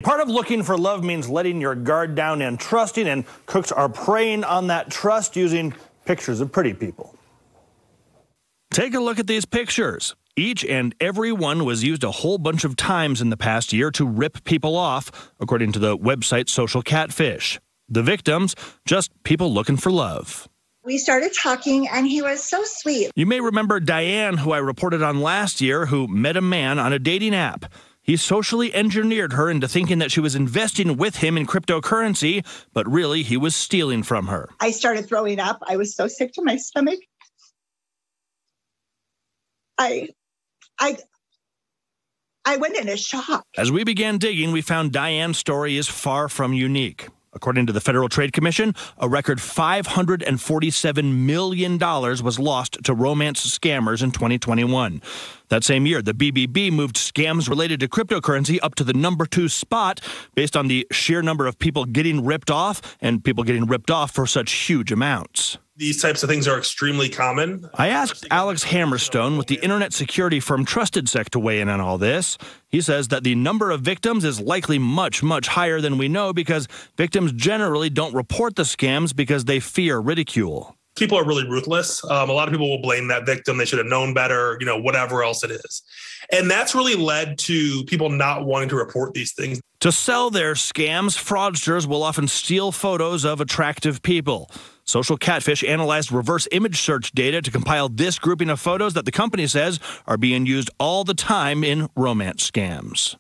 Part of looking for love means letting your guard down and trusting, and cooks are preying on that trust using pictures of pretty people. Take a look at these pictures. Each and every one was used a whole bunch of times in the past year to rip people off, according to the website Social Catfish. The victims, just people looking for love. We started talking, and he was so sweet. You may remember Diane, who I reported on last year, who met a man on a dating app. He socially engineered her into thinking that she was investing with him in cryptocurrency, but really he was stealing from her. I started throwing up. I was so sick to my stomach. I went into shock. As we began digging, we found Diane's story is far from unique. According to the Federal Trade Commission, a record $547 million was lost to romance scammers in 2021. That same year, the BBB moved scams related to cryptocurrency up to the #2 spot based on the sheer number of people getting ripped off and people getting ripped off for such huge amounts. These types of things are extremely common. I asked Alex Hammerstone with the internet security firm TrustedSec to weigh in on all this. He says that the number of victims is likely much, much higher than we know because victims generally don't report the scams because they fear ridicule. People are really ruthless. A lot of people will blame that victim. They should have known better, whatever else it is. And that's really led to people not wanting to report these things. To sell their scams, fraudsters will often steal photos of attractive people. Social Catfish analyzed reverse image search data to compile this grouping of photos that the company says are being used all the time in romance scams.